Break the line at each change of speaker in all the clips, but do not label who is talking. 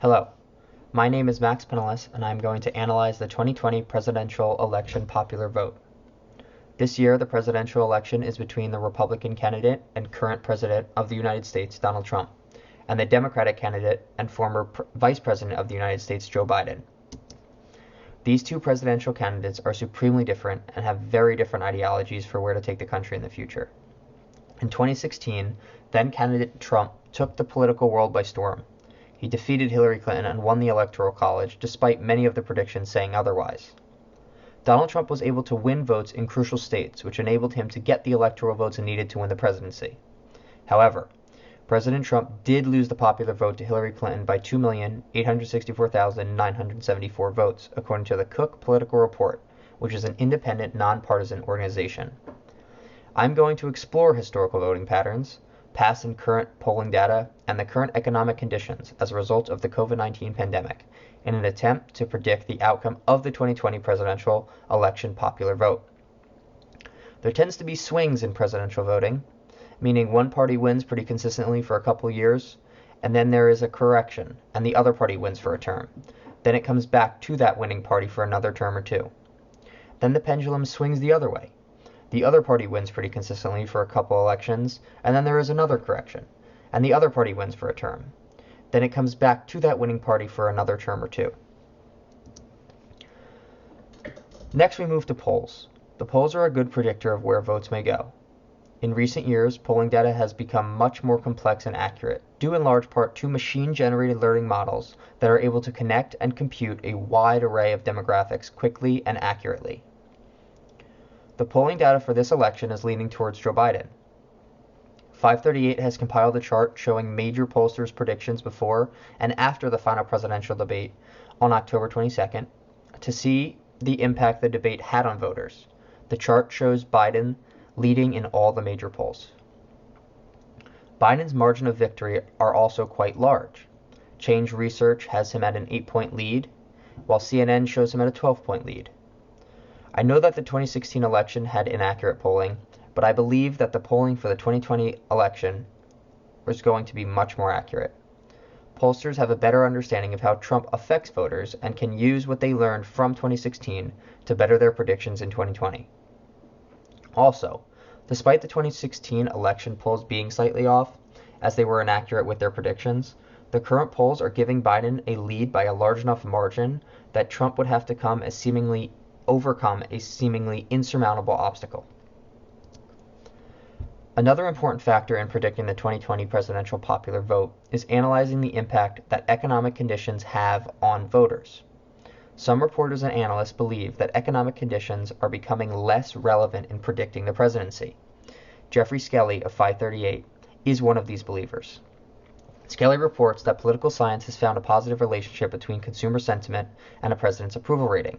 Hello, my name is Max Pinellas, and I'm going to analyze the 2020 presidential election popular vote. This year, the presidential election is between the Republican candidate and current President of the United States, Donald Trump, and the Democratic candidate and former Vice President of the United States, Joe Biden. These two presidential candidates are supremely different and have very different ideologies for where to take the country in the future. In 2016, then candidate Trump took the political world by storm. He defeated Hillary Clinton and won the Electoral College, despite many of the predictions saying otherwise. Donald Trump was able to win votes in crucial states, which enabled him to get the electoral votes needed to win the presidency. However, President Trump did lose the popular vote to Hillary Clinton by 2,864,974 votes, according to the Cook Political Report, which is an independent, nonpartisan organization. I'm going to explore historical voting patterns, past and current polling data, and the current economic conditions as a result of the COVID-19 pandemic in an attempt to predict the outcome of the 2020 presidential election popular vote. There tends to be swings in presidential voting, meaning one party wins pretty consistently for a couple years, and then there is a correction, and the other party wins for a term. Then it comes back to that winning party for another term or two. Then the pendulum swings the other way. The other party wins pretty consistently for a couple elections, and then there is another correction, and the other party wins for a term. Then it comes back to that winning party for another term or two. Next, we move to polls. The polls are a good predictor of where votes may go. In recent years, polling data has become much more complex and accurate, due in large part to machine-generated learning models that are able to connect and compute a wide array of demographics quickly and accurately. The polling data for this election is leaning towards Joe Biden. 538 has compiled a chart showing major pollsters' predictions before and after the final presidential debate on October 22nd to see the impact the debate had on voters. The chart shows Biden leading in all the major polls. Biden's margin of victory are also quite large. Change Research has him at an 8-point lead, while CNN shows him at a 12-point lead. I know that the 2016 election had inaccurate polling, but I believe that the polling for the 2020 election was going to be much more accurate. Pollsters have a better understanding of how Trump affects voters and can use what they learned from 2016 to better their predictions in 2020. Also, despite the 2016 election polls being slightly off, as they were inaccurate with their predictions, the current polls are giving Biden a lead by a large enough margin that Trump would have to overcome a seemingly insurmountable obstacle. Another important factor in predicting the 2020 presidential popular vote is analyzing the impact that economic conditions have on voters. Some reporters and analysts believe that economic conditions are becoming less relevant in predicting the presidency. Jeffrey Skelly of 538 is one of these believers. Skelly reports that political science has found a positive relationship between consumer sentiment and a president's approval rating.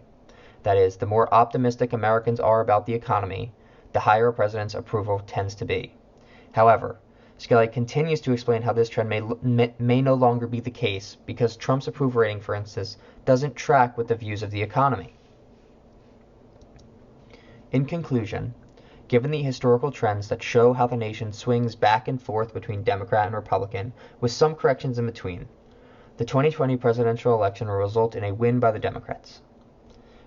That is, the more optimistic Americans are about the economy, the higher a president's approval tends to be. However, Skelly continues to explain how this trend may no longer be the case because Trump's approval rating, for instance, doesn't track with the views of the economy. In conclusion, given the historical trends that show how the nation swings back and forth between Democrat and Republican, with some corrections in between, the 2020 presidential election will result in a win by the Democrats.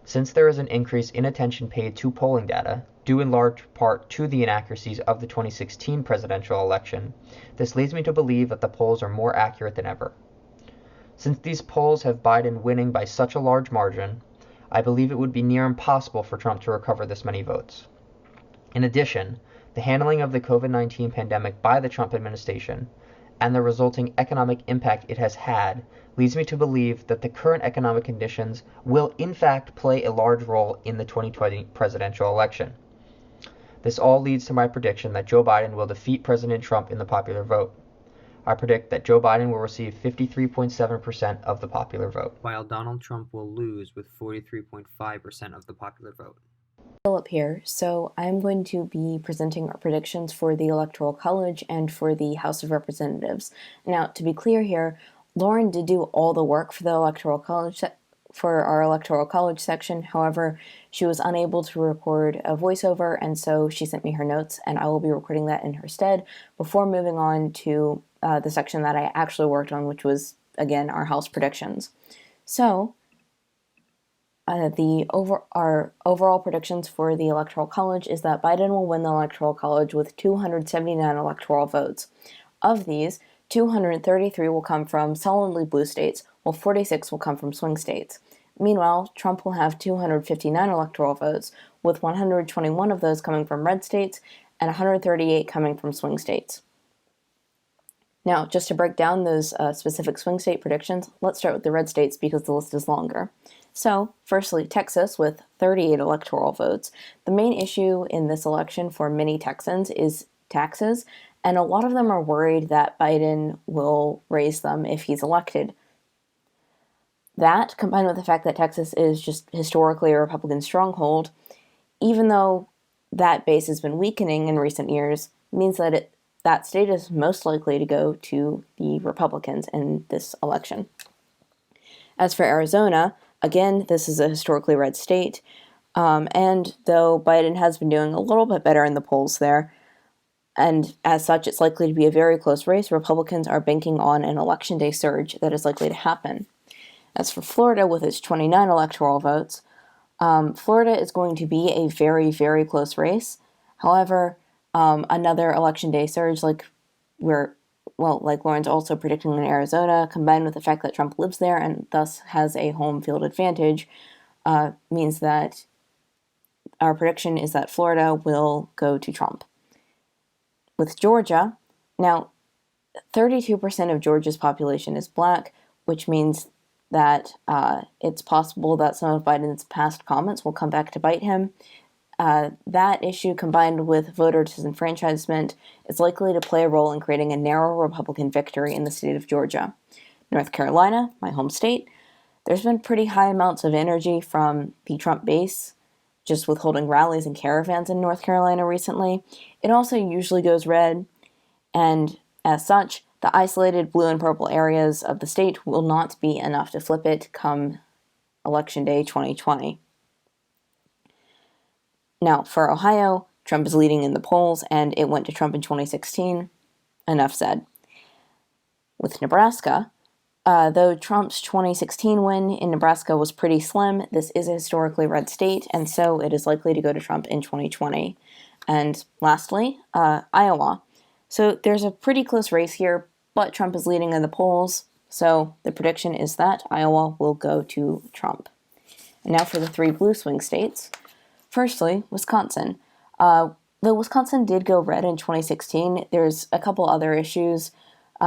Since there is an increase in attention paid to polling data, due in large part to the inaccuracies of the 2016 presidential election, this leads me to believe that the polls are more accurate than ever. Since these polls have Biden winning by such a large margin, I believe it would be near impossible for Trump to recover this many votes. In addition, the handling of the COVID-19 pandemic by the Trump administration and the resulting economic impact it has had leads me to believe that the current economic conditions will in fact play a large role in the 2020 presidential election. This all leads to my prediction that Joe Biden will defeat President Trump in the popular vote. I predict that Joe Biden will receive 53.7% of the popular vote, while Donald Trump will lose with 43.5% of the popular vote.
Philip here. So I'm going to be presenting our predictions for the Electoral College and for the House of Representatives. Now, to be clear here, Lauren did do all the work for the Electoral College for our Electoral College section. However, she was unable to record a voiceover, and so she sent me her notes, and I will be recording that in her stead before moving on to the section that I actually worked on, which was again, our House predictions. So, our overall predictions for the Electoral College is that Biden will win the Electoral College with 279 electoral votes. Of these, 233 will come from solidly blue states, while 46 will come from swing states. Meanwhile, Trump will have 259 electoral votes, with 121 of those coming from red states and 138 coming from swing states. Now, just to break down those specific swing state predictions, let's start with the red states because the list is longer. So, firstly, Texas with 38 electoral votes. The main issue in this election for many Texans is taxes, and a lot of them are worried that Biden will raise them if he's elected. That, combined with the fact that Texas is just historically a Republican stronghold, even though that base has been weakening in recent years, means that that state is most likely to go to the Republicans in this election. As for Arizona, again, this is a historically red state, and though Biden has been doing a little bit better in the polls there, and as such it's likely to be a very close race, Republicans are banking on an election day surge that is likely to happen. As for Florida, with its 29 electoral votes, Florida is going to be a very, very close race. However, another election day surge like Lauren's also predicting in Arizona, combined with the fact that Trump lives there and thus has a home field advantage, means that our prediction is that Florida will go to Trump. With Georgia, now 32% of Georgia's population is black, which means that it's possible that some of Biden's past comments will come back to bite him. That issue, combined with voter disenfranchisement, is likely to play a role in creating a narrow Republican victory in the state of Georgia. North Carolina, my home state, there's been pretty high amounts of energy from the Trump base, just with holding rallies and caravans in North Carolina recently. It also usually goes red, and as such, the isolated blue and purple areas of the state will not be enough to flip it come Election Day 2020. Now, for Ohio, Trump is leading in the polls, and it went to Trump in 2016. Enough said. With Nebraska, though Trump's 2016 win in Nebraska was pretty slim, this is a historically red state, and so it is likely to go to Trump in 2020. And lastly, Iowa. So there's a pretty close race here, but Trump is leading in the polls, so the prediction is that Iowa will go to Trump. And now for the three blue swing states. Firstly, Wisconsin. Though Wisconsin did go red in 2016, there's a couple other issues,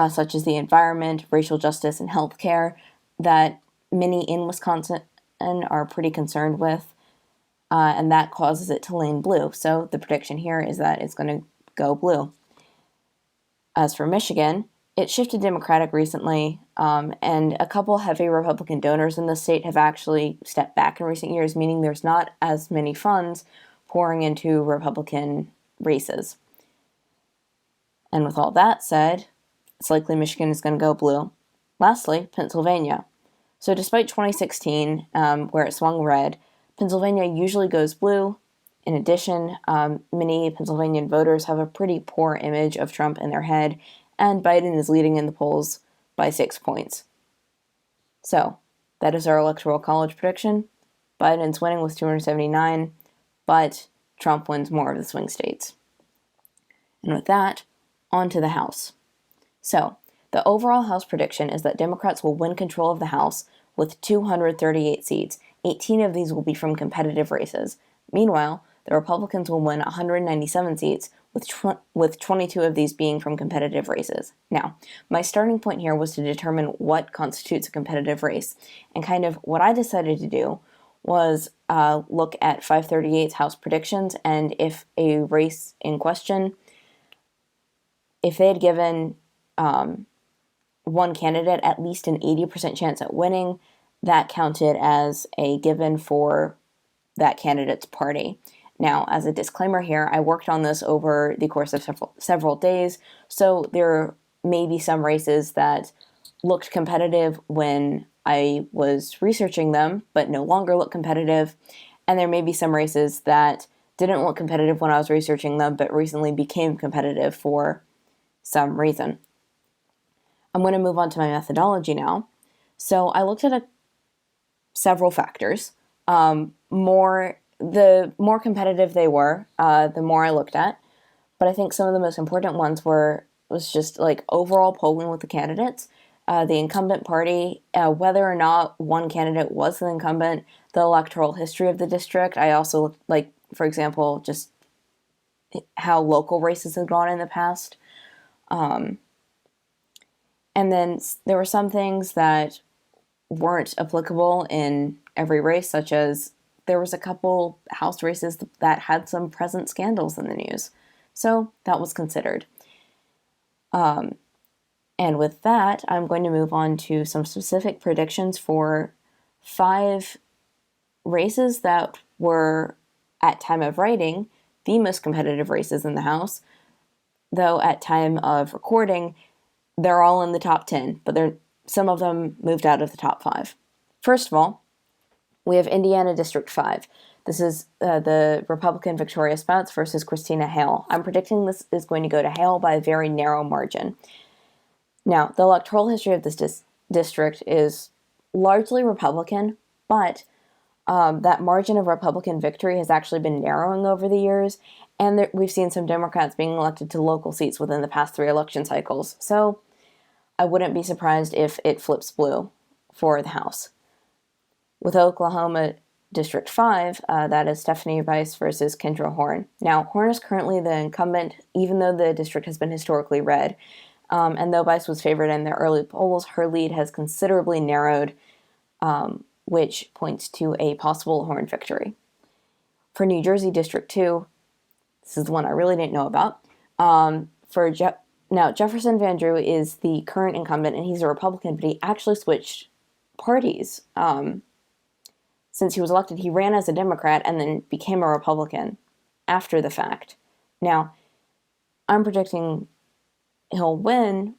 such as the environment, racial justice, and healthcare, that many in Wisconsin are pretty concerned with, and that causes it to lean blue. So the prediction here is that it's going to go blue. As for Michigan, it shifted Democratic recently, and a couple heavy Republican donors in the state have actually stepped back in recent years, meaning there's not as many funds pouring into Republican races. And with all that said, it's likely Michigan is going to go blue. Lastly, Pennsylvania. So despite 2016, where it swung red, Pennsylvania usually goes blue. In addition, many Pennsylvania voters have a pretty poor image of Trump in their head, and Biden is leading in the polls by 6 points. So, that is our Electoral College prediction. Biden's winning with 279, but Trump wins more of the swing states. And with that, on to the House. So, the overall House prediction is that Democrats will win control of the House with 238 seats. 18 of these will be from competitive races. Meanwhile, the Republicans will win 197 seats, with 22 of these being from competitive races. Now, my starting point here was to determine what constitutes a competitive race, and kind of what I decided to do was look at 538's House predictions, and if a race in question, if they had given one candidate at least an 80% chance at winning, that counted as a given for that candidate's party. Now, as a disclaimer here, I worked on this over the course of several days, so there may be some races that looked competitive when I was researching them, but no longer look competitive, and there may be some races that didn't look competitive when I was researching them, but recently became competitive for some reason. I'm going to move on to my methodology now. So I looked at several factors. The more competitive they were, the more I looked at. But I think some of the most important ones was just like overall polling with the candidates, the incumbent party, whether or not one candidate was the incumbent, the electoral history of the district. I also looked, like, for example, just how local races have gone in the past. And then there were some things that weren't applicable in every race, such as there was a couple House races that had some present scandals in the news. So that was considered. And with that, I'm going to move on to some specific predictions for 5 races that were, at time of writing, the most competitive races in the House, though at time of recording, they're all in the top 10, but some of them moved out of the top 5. First of all, we have Indiana District 5. This is the Republican Victoria Spence versus Christina Hale. I'm predicting this is going to go to Hale by a very narrow margin. Now, the electoral history of this district is largely Republican, but that margin of Republican victory has actually been narrowing over the years, and we've seen some Democrats being elected to local seats within the past 3 election cycles. So I wouldn't be surprised if it flips blue for the House. With Oklahoma District 5, that is Stephanie Bice versus Kendra Horn. Now, Horn is currently the incumbent, even though the district has been historically red. And though Bice was favored in their early polls, her lead has considerably narrowed, which points to a possible Horn victory. For New Jersey District 2, this is the one I really didn't know about. Now, Jefferson Van Drew is the current incumbent, and he's a Republican, but he actually switched parties. Since he was elected, he ran as a Democrat and then became a Republican after the fact. Now, I'm predicting he'll win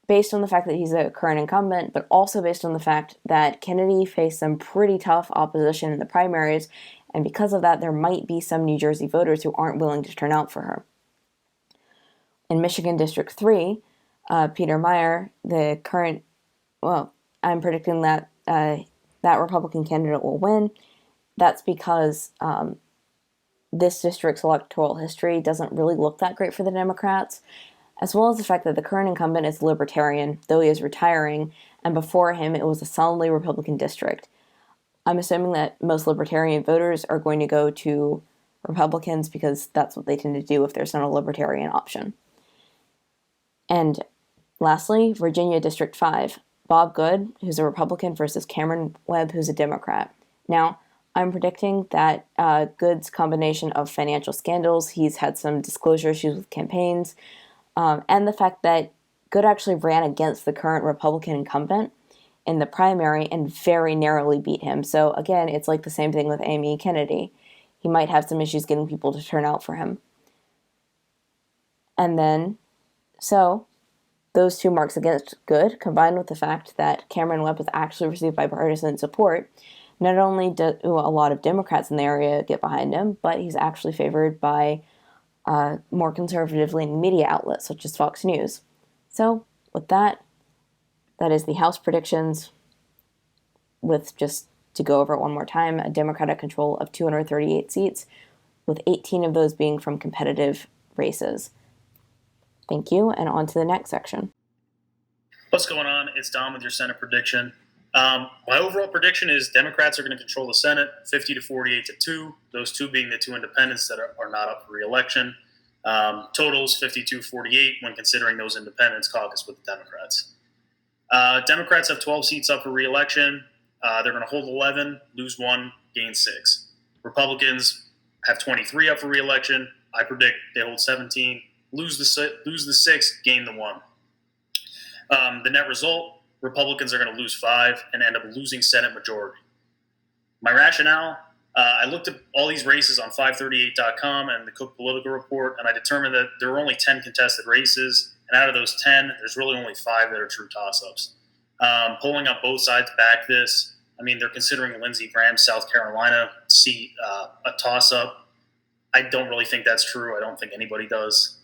based on the fact that he's a current incumbent, but also based on the fact that Kennedy faced some pretty tough opposition in the primaries, and because of that, there might be some New Jersey voters who aren't willing to turn out for her. In Michigan District 3, Peter Meijer, I'm predicting that that Republican candidate will win. That's because this district's electoral history doesn't really look that great for the Democrats, as well as the fact that the current incumbent is libertarian, though he is retiring, and before him it was a solidly Republican district. I'm assuming that most libertarian voters are going to go to Republicans because that's what they tend to do if there's not a libertarian option. And lastly, Virginia District 5. Bob Good, who's a Republican, versus Cameron Webb, who's a Democrat. Now, I'm predicting that Good's combination of financial scandals, he's had some disclosure issues with campaigns, and the fact that Good actually ran against the current Republican incumbent in the primary and very narrowly beat him. So again, it's like the same thing with Amy Kennedy. He might have some issues getting people to turn out for him. And then, so those 2 marks against Good, combined with the fact that Cameron Webb has actually received bipartisan support, not only do a lot of Democrats in the area get behind him, but he's actually favored by more conservative-leaning media outlets such as Fox News. So with that is the House predictions, with, just to go over it one more time, a Democratic control of 238 seats, with 18 of those being from competitive races. Thank you, and on to the next section.
What's going on? It's Dom with your Senate prediction. My overall prediction is Democrats are going to control the Senate 50 to 48 to 2, those 2 being the 2 independents that are not up for re-election. Totals 52-48 when considering those independents caucus with the Democrats. Democrats have 12 seats up for re-election. They're going to hold 11, lose 1, gain 6. Republicans have 23 up for re-election. I predict they hold 17, lose the 6, gain the 1. The net result, Republicans are going to lose 5 and end up losing Senate majority. My rationale, I looked at all these races on 538.com and the Cook Political Report, and I determined that there were only 10 contested races, and out of those 10, there's really only 5 that are true toss-ups. Polling on both sides back this. I mean, they're considering Lindsey Graham's South Carolina seat a toss-up. I don't really think that's true. I don't think anybody does.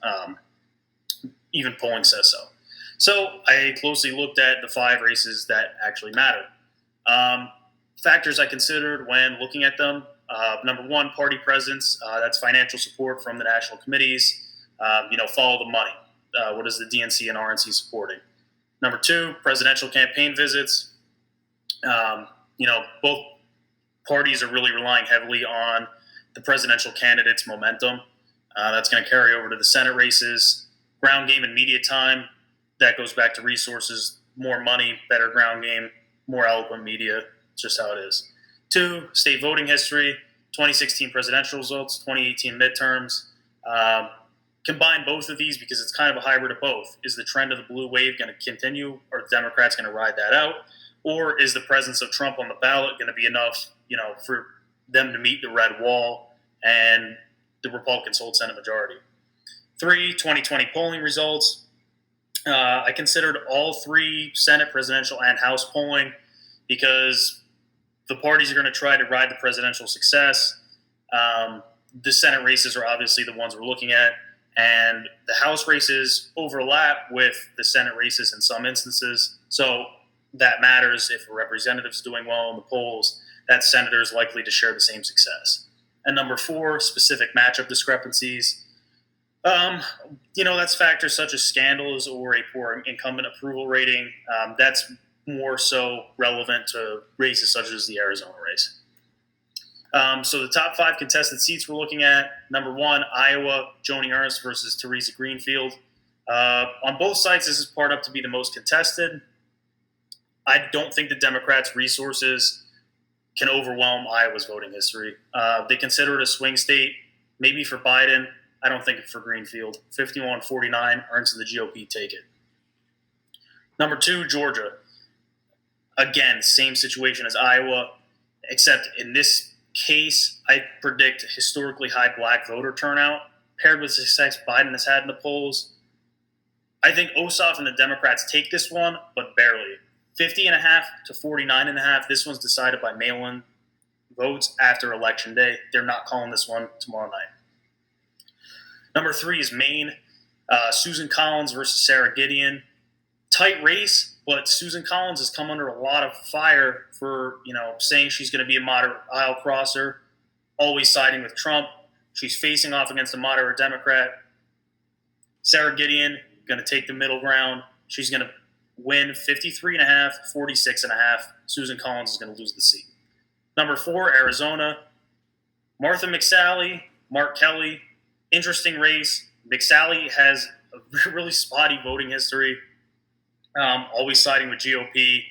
Even polling says so. So I closely looked at the 5 races that actually matter. Factors I considered when looking at them: number 1, party presence. That's financial support from the national committees. Follow the money. What is the DNC and RNC supporting? Number 2, presidential campaign visits. Both parties are really relying heavily on the presidential candidate's momentum. That's going to carry over to the Senate races. Ground game and media time. That goes back to resources, more money, better ground game, more eloquent media. It's just how it is. 2, state voting history, 2016 presidential results, 2018 midterms. Combine both of these because it's kind of a hybrid of both. Is the trend of the blue wave going to continue, or are the Democrats going to ride that out? Or is the presence of Trump on the ballot going to be enough, for them to meet the red wall and the Republicans hold Senate majority? 3, 2020 polling results. I considered all 3 Senate, presidential, and House polling because the parties are going to try to ride the presidential success. The Senate races are obviously the ones we're looking at, and the House races overlap with the Senate races in some instances. So that matters. If a representative's doing well in the polls, that senator is likely to share the same success. And number 4, specific matchup discrepancies. That's factors such as scandals or a poor incumbent approval rating. That's more so relevant to races such as the Arizona race. So the top 5 contested seats we're looking at: number 1, Iowa, Joni Ernst versus Teresa Greenfield. On both sides, this is part up to be the most contested. I don't think the Democrats' resources can overwhelm Iowa's voting history. They consider it a swing state, maybe for Biden. I don't think for Greenfield. 51-49, Ernst and the GOP take it. Number 2, Georgia. Again, same situation as Iowa, except in this case, I predict historically high black voter turnout paired with the success Biden has had in the polls. I think Ossoff and the Democrats take this one, but barely. 50.5 to 49.5. This one's decided by mail-in votes after Election Day. They're not calling this one tomorrow night. Number 3 is Maine. Susan Collins versus Sarah Gideon. Tight race, but Susan Collins has come under a lot of fire for, saying she's going to be a moderate aisle crosser, always siding with Trump. She's facing off against a moderate Democrat. Sarah Gideon going to take the middle ground. She's going to win 53.5, 46.5. Susan Collins is going to lose the seat. Number 4, Arizona. Martha McSally, Mark Kelly. Interesting race. McSally has a really spotty voting history, always siding with GOP,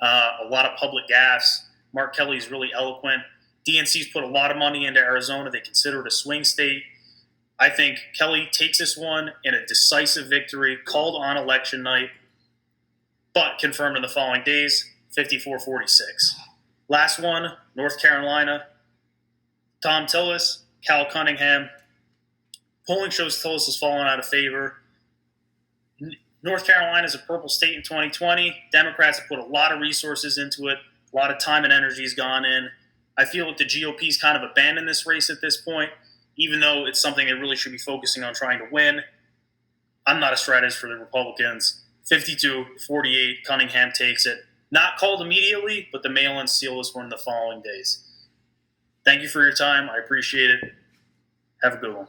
a lot of public gaffes. Mark Kelly's really eloquent. DNC's put a lot of money into Arizona. They consider it a swing state. I think Kelly takes this one in a decisive victory, called on election night, but confirmed in the following days, 54-46. Last one, North Carolina. Tom Tillis, Cal Cunningham. Polling shows Tillis has fallen out of favor. North Carolina is a purple state in 2020. Democrats have put a lot of resources into it. A lot of time and energy has gone in. I feel like the GOP's kind of abandoned this race at this point, even though it's something they really should be focusing on trying to win. I'm not a strategist for the Republicans. 52-48, Cunningham takes it. Not called immediately, but the mail-in seal this one in the following days. Thank you for your time. I appreciate it. Have a good one.